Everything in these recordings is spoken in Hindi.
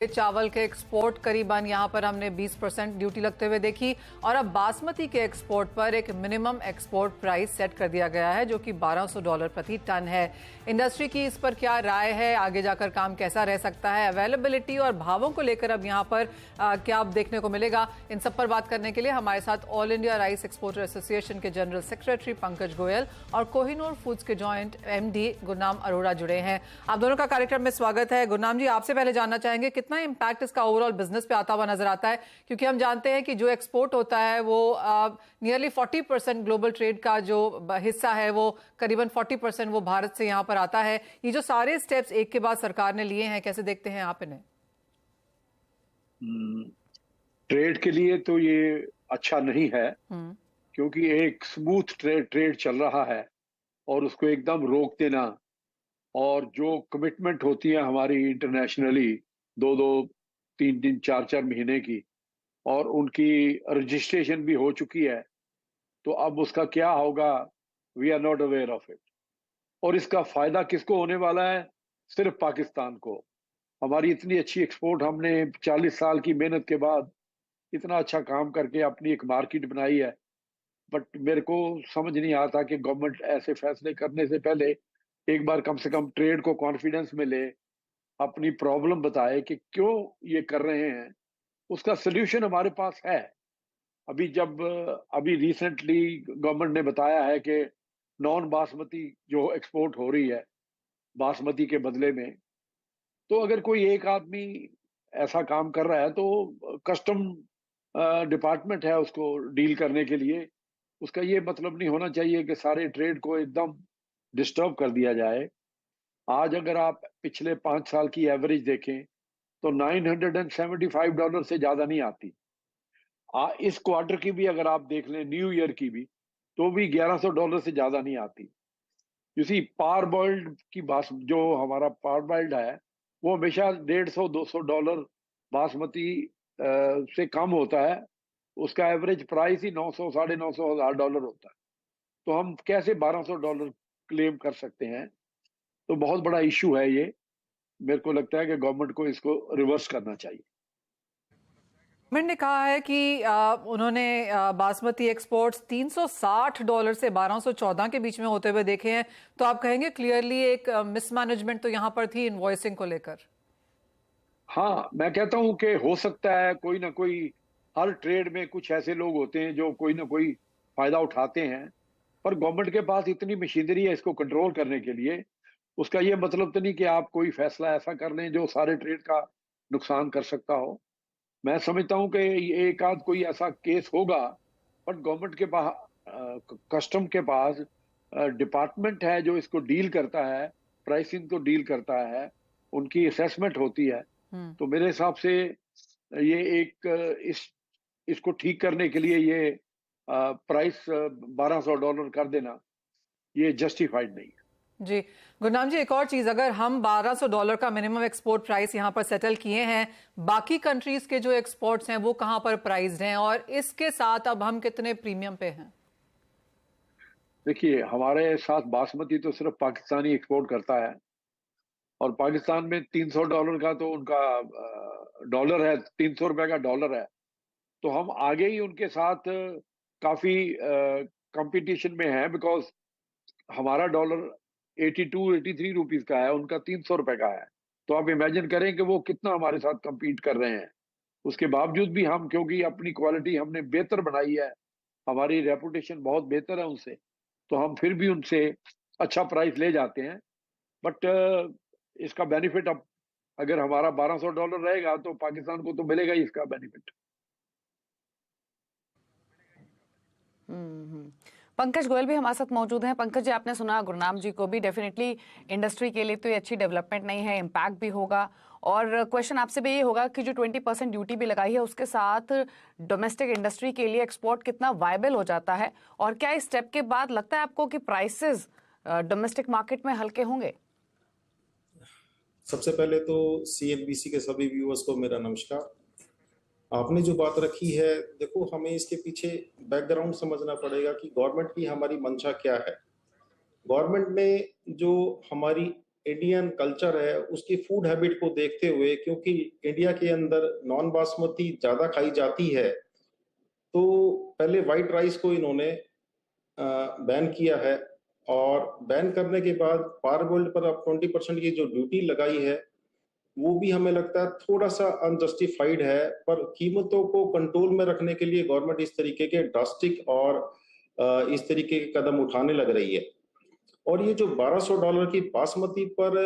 चावल के एक्सपोर्ट करीबन यहां पर हमने 20% ड्यूटी लगते हुए देखी और अब बासमती के एक्सपोर्ट पर एक मिनिमम एक्सपोर्ट प्राइस सेट कर दिया गया है जो कि $1200 प्रति टन है। इंडस्ट्री की इस पर क्या राय है, आगे जाकर काम कैसा रह सकता है, अवेलेबिलिटी और भावों को लेकर अब यहां पर क्या अब देखने को मिलेगा, इन सब पर बात करने के लिए हमारे साथ all India rice exporter association के जनरल सेक्रेटरी पंकज गोयल और कोहिनूर फूड्स के जॉइंट MD गुरनाम अरोड़ा जुड़े हैं। आप दोनों का कार्यक्रम में स्वागत है। गुरनाम जी, आपसे पहले जानना चाहेंगे कितना इंपैक्ट इसका ओवरऑल बिजनेस पे आता हुआ नजर आता है, क्योंकि हम जानते हैं कि जो एक्सपोर्ट होता है वो नियरली 40% ग्लोबल ट्रेड का जो हिस्सा है वो करीबन 40% वो भारत से यहां पर आता है। ये जो सारे स्टेप्स एक के बाद सरकार ने लिए हैं, कैसे देखते हैं आप इन्हें? ट्रेड के लिए तो ये अच्छा नहीं है, क्योंकि एक स्मूथ ट्रेड चल रहा है और उसको एकदम रोक देना और जो कमिटमेंट होती है हमारी इंटरनेशनली 2-2, 3-3, 4-4 महीने की, और उनकी रजिस्ट्रेशन भी हो चुकी है, तो अब उसका क्या होगा, we are not aware of it. और इसका फायदा किसको होने वाला है? सिर्फ पाकिस्तान को। हमारी इतनी अच्छी एक्सपोर्ट, हमने 40 साल की मेहनत के बाद इतना अच्छा काम करके अपनी एक मार्केट बनाई है। बट मेरे को समझ नहीं आता कि गवर्नमेंट ऐसे फैसले करने से पहले एक बार कम से कम ट्रेड को कॉन्फिडेंस में ले, अपनी प्रॉब्लम बताए कि क्यों ये कर रहे हैं। उसका सोल्यूशन हमारे पास है। अभी रिसेंटली गवर्नमेंट ने बताया है कि नॉन बासमती जो एक्सपोर्ट हो रही है बासमती के बदले में, तो अगर कोई एक आदमी ऐसा काम कर रहा है तो कस्टम डिपार्टमेंट है उसको डील करने के लिए। उसका ये मतलब नहीं होना चाहिए कि सारे ट्रेड को एकदम डिस्टर्ब कर दिया जाए। आज अगर आप पिछले 5 साल की एवरेज देखें तो $975 से ज्यादा नहीं आती। इस क्वार्टर की भी अगर आप देख लें, न्यू ईयर की भी, तो भी $1100 से ज्यादा नहीं आती। इसी पार बॉइल्ड की बात, जो हमारा पार बॉइल्ड है वो हमेशा $150-200 बासमती से कम होता है। उसका एवरेज प्राइस ही 900, $950,000 होता है। तो हम कैसे $1200 क्लेम कर सकते हैं? तो बहुत बड़ा इशू है ये। मेरे को लगता है कि गवर्नमेंट को इसको रिवर्स करना चाहिए। गवर्नमेंट ने कहा है कि उन्होंने बासमती एक्सपोर्ट्स $360 से 1214 के बीच में होते हुए देखे हैं, तो आप कहेंगे क्लियरली एक मिसमैनेजमेंट तो यहां पर थी इनवॉइसिंग को लेकर? हाँ, मैं कहता हूं कि हो सकता है कोई ना कोई, हर ट्रेड में कुछ ऐसे लोग होते हैं जो कोई ना कोई फायदा उठाते हैं, पर गवर्नमेंट के पास इतनी मशीनरी है इसको कंट्रोल करने के लिए। उसका ये मतलब तो नहीं कि आप कोई फैसला ऐसा कर लें जो सारे ट्रेड का नुकसान कर सकता हो। मैं समझता हूं कि एक आध कोई ऐसा केस होगा, बट गवर्नमेंट के पास, कस्टम के पास डिपार्टमेंट है जो इसको डील करता है, प्राइसिंग को डील करता है, उनकी असेसमेंट होती है। तो मेरे हिसाब से ये एक इसको ठीक करने के लिए ये प्राइस $1200 कर देना, ये जस्टिफाइड नहीं है। जी गुरनाम जी, एक और चीज, अगर हम $1200 का मिनिमम एक्सपोर्ट प्राइस यहां पर सेटल किए हैं, बाकी कंट्रीज के जो एक्सपोर्ट्स हैं वो कहां पर प्राइस्ड हैं और इसके साथ अब हम कितने प्रीमियम पे हैं? देखिए, हमारे साथ बासमती तो सिर्फ पाकिस्तानी एक्सपोर्ट करता है, और पाकिस्तान में $300 का तो उनका डॉलर है, ₹300 का डॉलर है। तो हम आगे ही उनके साथ काफी कंपटीशन में है, बिकॉज हमारा डॉलर 82-83 रुपीज का है, उनका ₹300 का है। तो आप इमेजिन करें कि वो कितना हमारे साथ compete कर रहे हैं। उसके बावजूद भी हम, क्योंकि अपनी क्वालिटी हमने बेहतर बनाई है, हमारी रेपुटेशन बहुत बेहतर है उनसे, तो हम फिर भी उनसे अच्छा प्राइस ले जाते हैं। बट इसका बेनिफिट, अब अगर हमारा $1200 रहेगा तो पाकिस्तान को तो मिलेगा ही इसका बेनिफिट। पंकज गोयल भी हमारे साथ मौजूद हैं। पंकज जी, आपने सुना गुरनाम जी को भी, डेफिनेटली इंडस्ट्री के लिए तो ये अच्छी डेवलपमेंट नहीं है, इम्पैक्ट भी होगा। और क्वेश्चन आपसे भी ये होगा कि जो 20% ड्यूटी भी लगाई है उसके साथ डोमेस्टिक इंडस्ट्री के लिए एक्सपोर्ट कितना वायबल हो जाता है, और क्या इस स्टेप के बाद लगता है आपको कि प्राइसेस डोमेस्टिक मार्केट में हल्के होंगे? सबसे पहले तो CNBC के सभी व्यूअर्स को मेरा नमस्कार। आपने जो बात रखी है, देखो हमें इसके पीछे बैकग्राउंड समझना पड़ेगा कि गवर्नमेंट की हमारी मंशा क्या है। गवर्नमेंट ने जो हमारी इंडियन कल्चर है उसकी फूड हैबिट को देखते हुए, क्योंकि इंडिया के अंदर नॉन बासमती ज्यादा खाई जाती है, तो पहले व्हाइट राइस को इन्होंने बैन किया है। और बैन करने के बाद पारगोल्ड पर अब 20% की जो ड्यूटी लगाई है वो भी हमें लगता है थोड़ा सा अनजस्टिफाइड है। पर कीमतों को कंट्रोल में रखने के लिए गवर्नमेंट इस तरीके के ड्रास्टिक और इस तरीके के कदम उठाने लग रही है। और ये जो $1200 की बासमती पर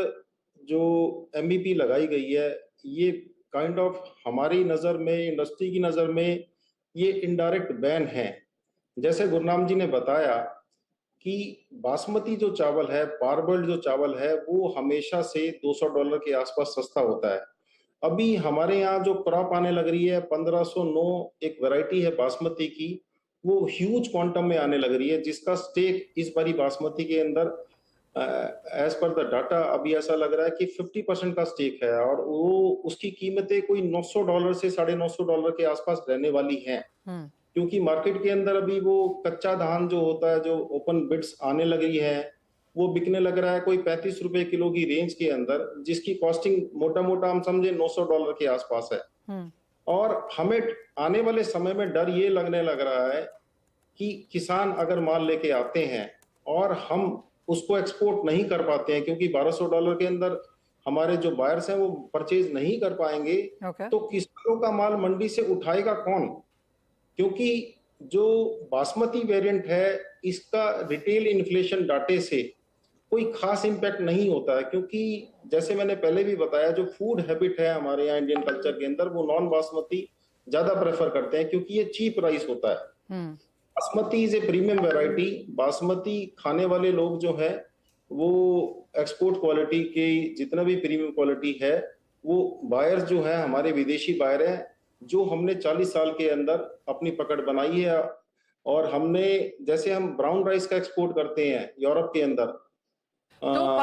जो एमईपी लगाई गई है, ये काइंड ऑफ हमारी नजर में, इंडस्ट्री की नजर में, ये इनडायरेक्ट बैन है। जैसे गुरनाम जी ने बताया कि बासमती जो चावल है, पारबल्ड जो चावल है, वो हमेशा से $200 के आसपास सस्ता होता है। अभी हमारे यहाँ जो क्रॉप आने लग रही है 1509, एक वैरायटी है बासमती की, वो ह्यूज क्वांटम में आने लग रही है, जिसका स्टेक इस बारी बासमती के अंदर एज पर द डाटा अभी ऐसा लग रहा है कि 50% का स्टेक है। और वो उसकी कीमतें कोई $900 से $950 के आसपास रहने वाली हैं। क्योंकि मार्केट के अंदर अभी वो कच्चा धान जो होता है, जो ओपन बिड्स आने लगी है, वो बिकने लग रहा है कोई ₹35 किलो की रेंज के अंदर, जिसकी कॉस्टिंग मोटा मोटा हम समझे $900 के आसपास है। और हमें आने वाले समय में डर ये लगने लग रहा है कि किसान अगर माल लेके आते हैं और हम उसको एक्सपोर्ट नहीं कर पाते हैं, क्योंकि $1200 के अंदर हमारे जो बायर्स हैं वो परचेज नहीं कर पाएंगे, तो किसानों का माल मंडी से उठाएगा कौन? क्योंकि जो बासमती वेरिएंट है, इसका रिटेल इन्फ्लेशन डाटे से कोई खास इंपैक्ट नहीं होता है, क्योंकि जैसे मैंने पहले भी बताया, जो फूड हैबिट है हमारे यहाँ इंडियन कल्चर के अंदर, वो नॉन बासमती ज्यादा प्रेफर करते हैं, क्योंकि ये चीप राइस होता है। Basmati is a premium variety. Basmati खाने वाले लोग जो है वो एक्सपोर्ट क्वालिटी के जितना भी प्रीमियम क्वालिटी है, वो बायर्स जो है हमारे विदेशी बायर हैं, जो हमने 40 साल के अंदर अपनी पकड़ बनाई है। और हमने, जैसे हम ब्राउन राइस का एक्सपोर्ट करते हैं यूरोप के अंदर, तो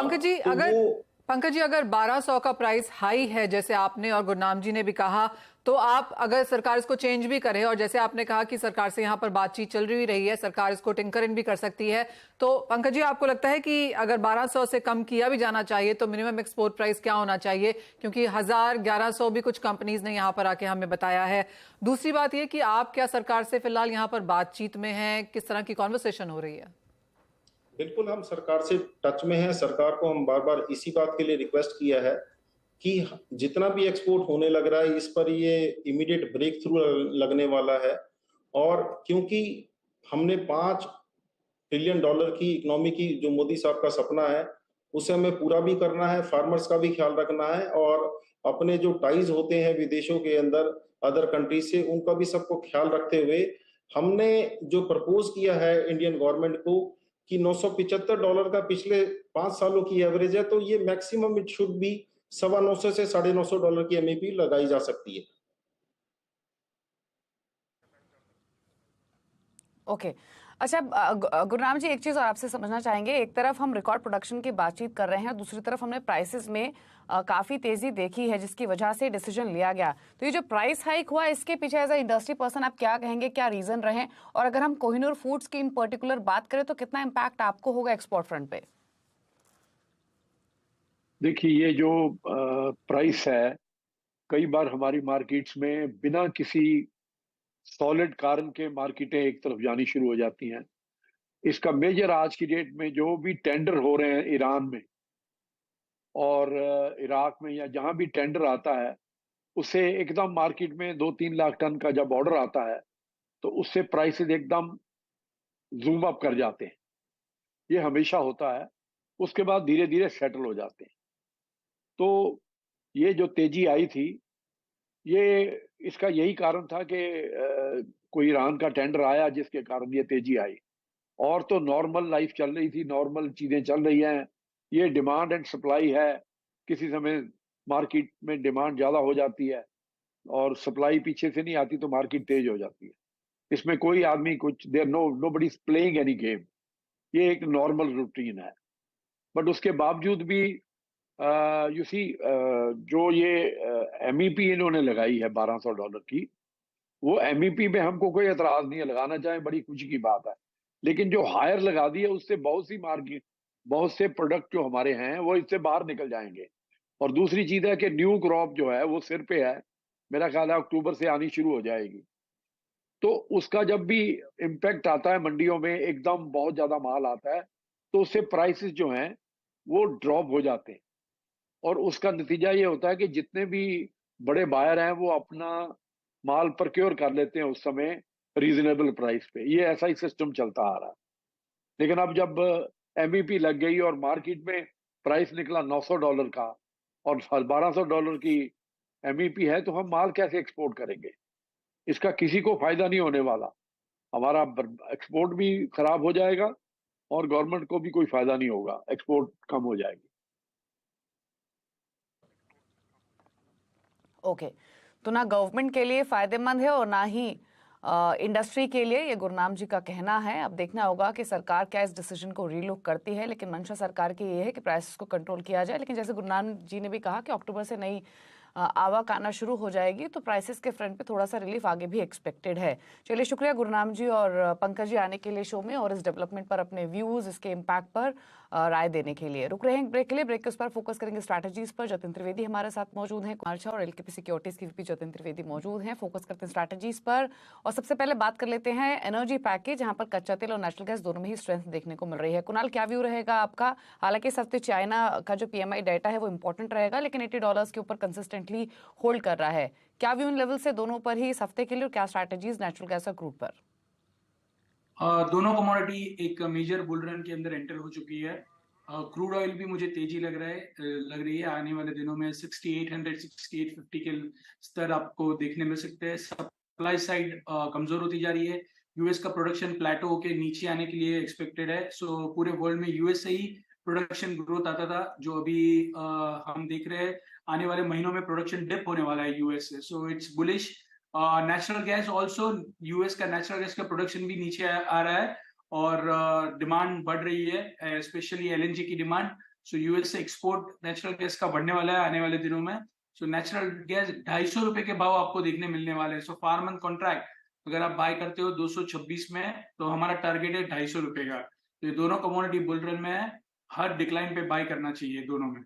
पंकज जी अगर 1200 का प्राइस हाई है, जैसे आपने और गुरनाम जी ने भी कहा, तो आप अगर सरकार इसको चेंज भी करे, और जैसे आपने कहा कि सरकार से यहाँ पर बातचीत चल रही है, सरकार इसको टिंकरिंग भी कर सकती है, तो पंकज जी आपको लगता है कि अगर 1200 से कम किया भी जाना चाहिए तो मिनिमम एक्सपोर्ट प्राइस क्या होना चाहिए? क्योंकि 1100 भी कुछ कंपनीज ने यहाँ पर आके हमें बताया है। दूसरी बात यह कि आप क्या सरकार से फिलहाल यहाँ पर बातचीत में हैं, किस तरह की कॉन्वर्सेशन हो रही है? बिल्कुल, हम सरकार से टच में हैं। सरकार को हम बार बार इसी बात के लिए रिक्वेस्ट किया है कि जितना भी एक्सपोर्ट होने लग रहा है, इस पर ये इमीडिएट ब्रेक थ्रू लगने वाला है। और क्योंकि हमने $5 ट्रिलियन की इकोनॉमी की जो मोदी साहब का सपना है, उसे हमें पूरा भी करना है, फार्मर्स का भी ख्याल रखना है, और अपने जो टाइज होते हैं विदेशों के अंदर अदर कंट्री से, उनका भी सबको ख्याल रखते हुए हमने जो प्रपोज किया है इंडियन गवर्नमेंट को कि $975 का पिछले 5 सालों की एवरेज है, तो ये मैक्सिमम इट शुड बी $925 से $950 की एमईपी लगाई जा सकती है। ओके अच्छा, गुरनाम जी एक चीज और आपसे समझना चाहेंगे। एक तरफ हम रिकॉर्ड प्रोडक्शन की बातचीत कर रहे हैं, दूसरी तरफ हमने प्राइसेस में काफी तेजी देखी है, जिसकी वजह से डिसीजन लिया गया। तो ये जो प्राइस हाइक हुआ, इसके पीछे एज अ इंडस्ट्री पर्सन आप क्या कहेंगे, क्या रीजन रहे? और अगर हम कोहिनूर फूड्स की इन पर्टिकुलर बात करें तो कितना इम्पैक्ट आपको होगा एक्सपोर्ट फ्रंट पे? देखिए, ये जो प्राइस है, कई बार हमारी मार्केट्स में बिना किसी सॉलिड कारण के मार्केटें एक तरफ जानी शुरू हो जाती हैं। इसका मेजर आज की डेट में जो भी टेंडर हो रहे हैं ईरान में और इराक में, या जहां भी टेंडर आता है, उससे एकदम मार्केट में 2-3 लाख टन का जब ऑर्डर आता है, तो उससे प्राइसेस एकदम जूम अप कर जाते हैं। ये हमेशा होता है, उसके बाद धीरे धीरे सेटल हो जाते हैं। तो ये जो तेजी आई थी, ये इसका यही कारण था कि कोई ईरान का टेंडर आया जिसके कारण ये तेजी आई। और तो नॉर्मल लाइफ चल रही थी, नॉर्मल चीजें चल रही हैं। ये डिमांड एंड सप्लाई है, किसी समय मार्केट में डिमांड ज्यादा हो जाती है और सप्लाई पीछे से नहीं आती, तो मार्केट तेज हो जाती है। इसमें कोई आदमी कुछ nobody is playing any game, ये एक नॉर्मल रूटीन है। बट उसके बावजूद भी यू सी जो ये एमईपी इन्होंने लगाई है $1200 की, वो एमईपी में हमको कोई एतराज नहीं है, लगाना चाहे बड़ी खुशी की बात है। लेकिन जो हायर लगा दी है, उससे बहुत सी बहुत से प्रोडक्ट जो हमारे हैं वो इससे बाहर निकल जाएंगे। और दूसरी चीज है कि न्यू क्रॉप जो है वो सिर पे है, मेरा ख्याल है अक्टूबर से आनी शुरू हो जाएगी। तो उसका जब भी इम्पैक्ट आता है मंडियों में, एकदम बहुत ज्यादा माल आता है, तो उससे प्राइसेस जो हैं वो ड्रॉप हो जाते हैं। और उसका नतीजा ये होता है कि जितने भी बड़े बायर हैं वो अपना माल प्रक्योर कर लेते हैं उस समय रीजनेबल प्राइस पे। ये ऐसा ही सिस्टम चलता आ रहा है। लेकिन अब जब एमईपी लग गई और मार्केट में प्राइस निकला $900 का और $1200 की एमईपी है, तो हम माल कैसे एक्सपोर्ट करेंगे? इसका किसी को फायदा नहीं होने वाला। हमारा एक्सपोर्ट भी खराब हो जाएगा और गवर्नमेंट को भी कोई फायदा नहीं होगा, एक्सपोर्ट कम हो जाएगी। ओके, तो ना गवर्नमेंट के लिए फायदेमंद है और ना ही इंडस्ट्री के लिए, ये गुरनाम जी का कहना है। अब देखना होगा कि सरकार क्या इस डिसीजन को रीलुक करती है, लेकिन मंशा सरकार की ये है कि प्राइसेस को कंट्रोल किया जाए। लेकिन जैसे गुरनाम जी ने भी कहा कि अक्टूबर से नई आवक आना शुरू हो जाएगी, तो प्राइसेस के फ्रंट पे थोड़ा सा रिलीफ आगे भी एक्सपेक्टेड है। चलिए, शुक्रिया गुरनाम जी और पंकज जी आने के लिए शो में और इस डेवलपमेंट पर अपने व्यूज, इसके इम्पैक्ट पर राय देने के लिए। रुक रहे हैं ब्रेक के लिए। ब्रेक के उस पर फोकस करेंगे स्ट्रैटेजीज पर। जतिन त्रिवेदी हमारे साथ मौजूद हैं, कुणाल शाह और एलकेपी सिक्योरिटीज के वीपी जतिन त्रिवेदी मौजूद हैं। फोकस करते हैं स्ट्रैटेजीज पर और सबसे पहले बात कर लेते हैं एनर्जी पैकेज, जहां पर कच्चा तेल और नेचुरल गैस दोनों में ही स्ट्रेंथ देखने को मिल रही है। कुणाल, क्या व्यू रहेगा आपका? हालांकि इस हफ्ते चाइना का जो पीएमआई डाटा है वो इंपॉर्टेंट रहेगा, लेकिन $80 के ऊपर कंसिस्टेंटली होल्ड कर रहा है। क्या व्यू इन लेवल से दोनों पर ही इस हफ्ते के लिए और क्या स्ट्रैटेजीज नेचुरल गैस और क्रूड पर? दोनों कमोडिटी एक मेजर बुल रन के अंदर एंटर हो चुकी है। क्रूड ऑयल भी मुझे तेजी लग रही है। आने वाले दिनों में 6800 6850 के स्तर आपको देखने मिल सकते हैं। सप्लाई साइड कमजोर होती जा रही है। यूएस का प्रोडक्शन प्लेटो के नीचे आने के लिए एक्सपेक्टेड है। सो पूरे वर्ल्ड में यूएस से ही प्रोडक्शन ग्रोथ आता था, जो अभी हम देख रहे हैं आने वाले महीनों में प्रोडक्शन डिप होने वाला है यूएस से। So it's bullish. Natural gas also, US का नेचुरल गैस का प्रोडक्शन भी नीचे आ रहा है और डिमांड बढ़ रही है, स्पेशली एलएनजी की डिमांड। सो यूएस से एक्सपोर्ट नेचुरल गैस का बढ़ने वाला है आने वाले दिनों में। सो नेचुरल गैस ₹250 के भाव आपको देखने मिलने वाले हैं। सो फार मंथ कॉन्ट्रैक्ट अगर आप बाय करते हो 226 में, तो हमारा टारगेट है ₹250 का। तो ये दोनों कमोडिटी बुल रन में है, हर डिक्लाइन पे बाय करना चाहिए दोनों में।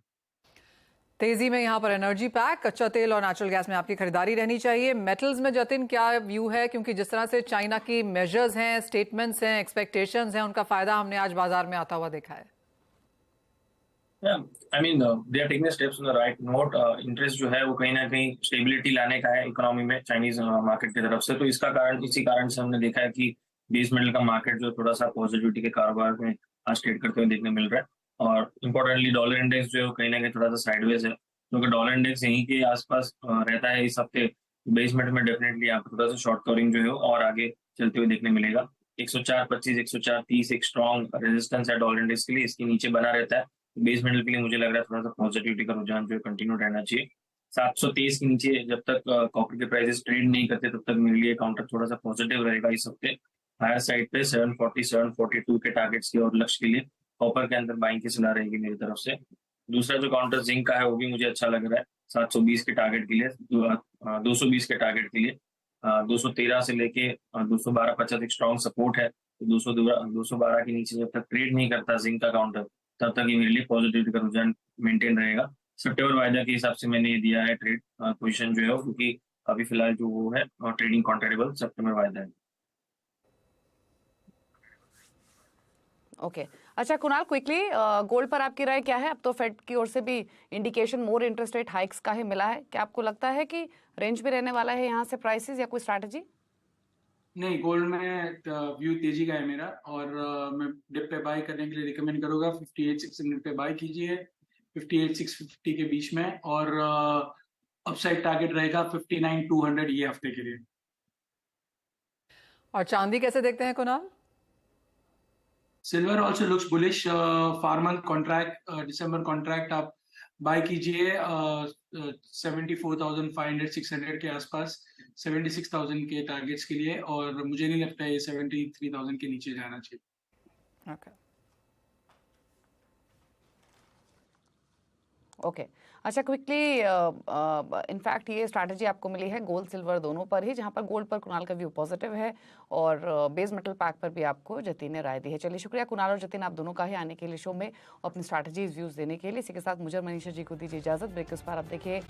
तेजी में यहाँ पर एनर्जी पैक, कच्चा तेल और नेचुरल गैस में आपकी खरीदारी रहनी चाहिए। मेटल्स में जतिन क्या व्यू है? क्योंकि जिस तरह से चाइना की मेजर्स हैं, स्टेटमेंट्स हैं, एक्सपेक्टेशंस हैं, उनका फायदा हमने आज बाजार में आता हुआ देखा है। Yeah, I mean, they are taking the steps on the right note. Interest जो है वो कहीं ना कहीं स्टेबिलिटी लाने का है इकोनॉमी में चाइनीज मार्केट की तरफ से। तो इसी कारण से हमने देखा है कि बेस मेटल का मार्केट जो थोड़ा सा पॉजिटिविटी के कारोबार में आज ट्रेड करते हुए देखने मिल रहा है। और इम्पोर्टेंटली डॉलर इंडेक्स जो है वो कहीं ना कहीं थोड़ा सा साइडवेज है, क्योंकि डॉलर इंडेक्स यहीं के आसपास रहता है इस हफ्ते। बेस मेटल में डेफिनेटली आपको थोड़ा सा शॉर्ट कवरिंग जो है और आगे चलते हुए देखने मिलेगा। 104.25 104.30 एक स्ट्रॉन्ग रेजिस्टेंस है डॉलर इंडेक्स के लिए, इसके नीचे बना रहता है। बेस मेटल के लिए मुझे लग रहा है थोड़ा सा पॉजिटिविटी का रुझान जो कंटिन्यू रहना चाहिए। 723 के नीचे जब तक कॉपर के प्राइसेस ट्रेड नहीं करते तब तक मेरे लिए काउंटर थोड़ा सा पॉजिटिव रहेगा इस हफ्ते। हायर साइड पे 740 742 के टारगेट्स की और लक्ष्य के लिए कॉपर के अंदर बाइंग की सलाह रहेगी मेरी तरफ से। दूसरा जो काउंटर जिंक का है वो भी मुझे अच्छा लग रहा है 720 के टारगेट के लिए, 220 के टारगेट के लिए। 213 से लेके 212.50 एक स्ट्रॉन्ग सपोर्ट है। तो 212 के नीचे जब तक ट्रेड नहीं करता जिंक का काउंटर, तब तक ये मेरे लिए पॉजिटिविटी का रुझान मेंटेन रहेगा। सितंबर वायदा के हिसाब से मैंने ये दिया है ट्रेड पोजीशन जो है, क्योंकि अभी फिलहाल जो वो है ट्रेडिंग कॉन्ट्रेटेबल सितंबर वायदा है। ओके, अच्छा कुणाल, क्विकली गोल्ड पर आपकी राय क्या है? अब तो फेड की ओर से भी indication more interest rate hikes का ही मिला है। क्या आपको लगता है कि रेंज में रहने वाला है यहाँ से प्राइसेस, या कोई स्ट्रैटेजी? नहीं, गोल्ड में व्यू तेजी का है मेरा और मैं डिप पे बाय करने के लिए रिकमेंड करूंगा। 58,600 पे बाय कीजिए, 58,650 के बीच में। और अपसाइड टारगेट रहेगा 59,200 ये हफ्ते के लिए। और चांदी कैसे देखते हैं Kunal? Silver also looks bullish. Far month contract, दिसंबर कॉन्ट्रैक्ट आप बाय कीजिए 74,500 600 के आसपास, 76,000 के टारगेट्स के लिए। और मुझे नहीं लगता है ये 73,000 के नीचे जाना चाहिए। ओके, अच्छा, क्विकली इनफैक्ट ये स्ट्रैटेजी आपको मिली है गोल्ड सिल्वर दोनों पर ही, जहां पर गोल्ड पर कुणाल का व्यू पॉजिटिव है और बेस मेटल पैक पर भी आपको जतिन ने राय दी है। चलिए शुक्रिया कुणाल और जतिन, आप दोनों का ही आने के लिए शो में और अपनी स्ट्रैटेजीज व्यूज देने के लिए। इसी के साथ मुझे और मनीषा जी को दीजिए इजाजत। ब्रेक के उस पार आप देखिए